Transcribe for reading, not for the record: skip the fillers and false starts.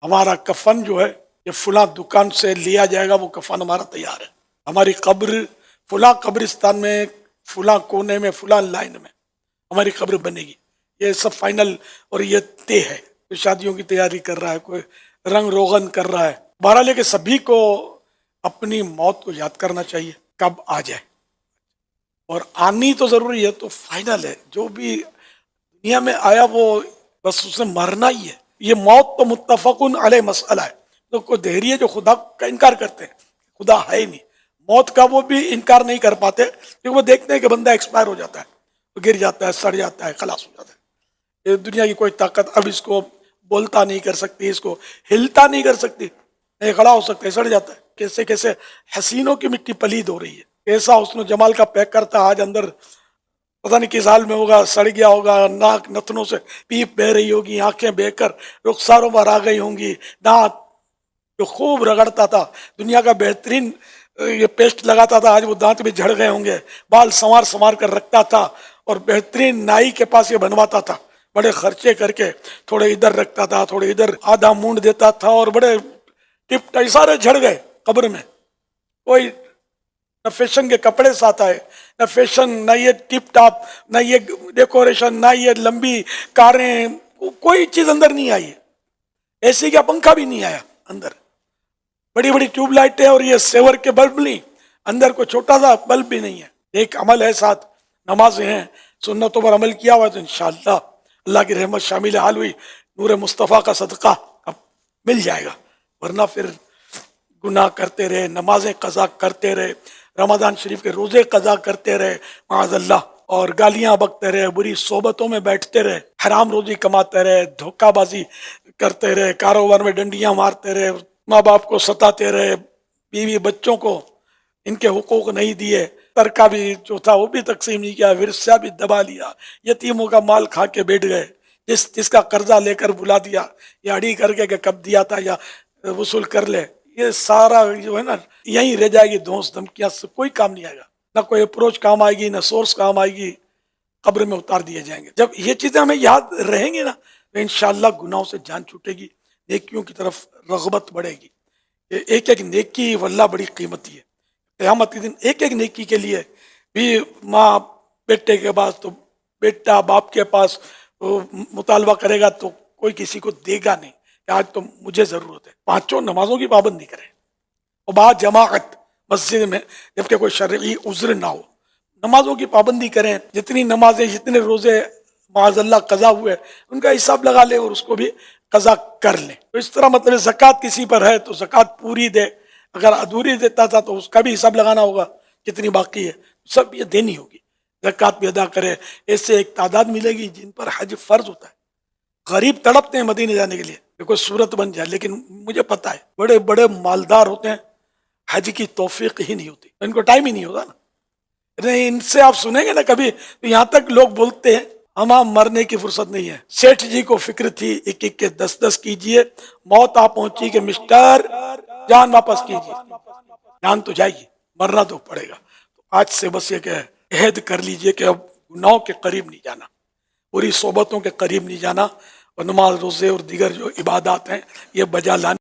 ہمارا کفن جو ہے یہ فلاں دکان سے لیا جائے گا، وہ کفن ہمارا تیار ہے. ہماری قبر فلاں قبرستان میں، فلاں کونے میں، فلاں لائن میں ہماری قبر بنے گی. یہ سب فائنل اور یہ طے ہے. کوئی شادیوں کی تیاری کر رہا ہے، کوئی رنگ روغن کر رہا ہے. بہرحال کہ سبھی کو اپنی موت کو یاد کرنا چاہیے کب آ جائے، اور آنی تو ضروری ہے، تو فائنل ہے. جو بھی دنیا میں آیا وہ بس اسے مرنا ہی ہے. یہ موت تو متفقن علیہ مسئلہ ہے. تو کوئی دہری ہے جو خدا کا انکار کرتے ہیں، خدا ہے ہی نہیں، موت کا وہ بھی انکار نہیں کر پاتے کیونکہ وہ دیکھتے ہیں کہ بندہ ایکسپائر ہو جاتا ہے، وہ گر جاتا ہے، سڑ جاتا ہے، خلاص ہو جاتا ہے. یہ دنیا کی کوئی طاقت اب اس کو بولتا نہیں کر سکتی، اس کو ہلتا نہیں کر سکتی. نہیں کھڑا ہو سکتا ہے، سڑ جاتا ہے. کیسے کیسے حسینوں کی مٹی پلید ہو رہی ہے. ایسا حسن و جمال کا پیک کرتا آج اندر پتہ نہیں کس حال میں ہوگا، سڑ گیا ہوگا. ناک نتنوں سے پیپ بہ رہی ہوگی، آنکھیں بہ کر رخساروں پر آ گئی ہوں گی. دانت جو خوب رگڑتا تھا، دنیا کا بہترین یہ پیسٹ لگاتا تھا، آج وہ دانت بھی جھڑ گئے ہوں گے. بال سنوار سنوار کر رکھتا تھا اور بہترین نائی کے پاس یہ بنواتا تھا، بڑے خرچے کر کے. تھوڑے ادھر رکھتا تھا، تھوڑے ادھر آدھا مونڈ دیتا تھا، اور بڑے ٹپ ٹائی سارے جھڑ گئے قبر میں. کوئی نہ فیشن کے کپڑے ساتھ آئے، نہ فیشن، نہ یہ ٹپ ٹاپ، نہ یہ ڈیکوریشن، نہ یہ لمبی کاریں، کوئی چیز اندر نہیں آئی. اے سی کا پنکھا بھی نہیں آیا اندر. بڑی بڑی ٹیوب لائٹیں اور یہ سیور کے بلب نہیں، اندر کوئی چھوٹا سا بلب بھی نہیں ہے. ایک عمل ہے، ساتھ نمازیں ہیں. سنتوں پر عمل کیا ہوا تو انشاءاللہ اللہ کی رحمت شامل حال ہوئی، نور مصطفیٰ کا صدقہ اب مل جائے گا. ورنہ پھر گناہ کرتے رہے، نمازیں قضا کرتے رہے، رمضان شریف کے روزے قضا کرتے رہے معاذ اللہ، اور گالیاں بکتے رہے، بری صحبتوں میں بیٹھتے رہے، حرام روزی کماتے رہے، دھوکہ بازی کرتے رہے، کاروبار میں ڈنڈیاں مارتے رہے، ماں باپ کو ستاتے رہے، بیوی بچوں کو ان کے حقوق نہیں دیے، ترکہ بھی جو تھا وہ بھی تقسیم نہیں کیا، ورثہ بھی دبا لیا، یتیموں کا مال کھا کے بیٹھ گئے، جس کا قرضہ لے کر بلا دیا یا اڑی کر کے کہ کب دیا تھا یا وصول کر لے. یہ سارا جو ہے نا یہیں رہ جائے گی. دوست دھمکیاں سے کوئی کام نہیں آئے گا، نہ کوئی اپروچ کام آئے گی، نہ سورس کام آئے گی. قبر میں اتار دیے جائیں گے. جب یہ چیزیں ہمیں یاد رہیں گی نا تو انشاءاللہ گناہوں سے جان چھوٹے گی، نیکیوں کی طرف رغبت بڑھے گی. ایک ایک نیکی واللہ بڑی قیمتی ہے. قیامت کے دن ایک ایک نیکی کے لیے بھی ماں بیٹے کے پاس، تو بیٹا باپ کے پاس مطالبہ کرے گا تو کوئی کسی کو دے گا نہیں کہ آج تو مجھے ضرورت ہے. پانچوں نمازوں کی پابندی کرے اور بعد جماعت مسجد میں، جبکہ کوئی شرعی عذر نہ ہو. نمازوں کی پابندی کریں، جتنی نمازیں جتنے روزے معاذ اللہ قضا ہوئے ان کا حساب لگا لیں اور اس کو بھی قضا کر لیں. تو اس طرح مطلب زکوٰۃ کسی پر ہے تو زکوٰۃ پوری دے، اگر ادھوری دیتا تھا تو اس کا بھی حساب لگانا ہوگا کتنی باقی ہے، سب یہ دینی ہوگی. زکوٰۃ بھی ادا کرے. ایسے ایک تعداد ملے گی جن پر حج فرض ہوتا ہے. غریب تڑپتے ہیں مدینے جانے کے لیے کہ کوئی صورت بن جائے، لیکن مجھے پتا ہے بڑے بڑے مالدار ہوتے ہیں، حج کی توفیق ہی نہیں ہوتی، ان کو ٹائم ہی نہیں ہوتا نا. نہیں، ان سے آپ سنیں گے نا کبھی، یہاں تک لوگ بولتے ہیں ہمیں مرنے کی فرصت نہیں ہے. سیٹھ جی کو فکر تھی 1 کے 10 کیجئے، موت آ پہنچی کہ مسٹر جان واپس کیجئے. جان تو جائے گی، مرنا تو پڑے گا. تو آج سے بس یہ کہ عہد کر لیجئے کہ اب گناہوں کے قریب نہیں جانا، پوری صحبتوں کے قریب نہیں جانا، اور نماز روزے اور دیگر جو عبادات ہیں یہ بجا لانے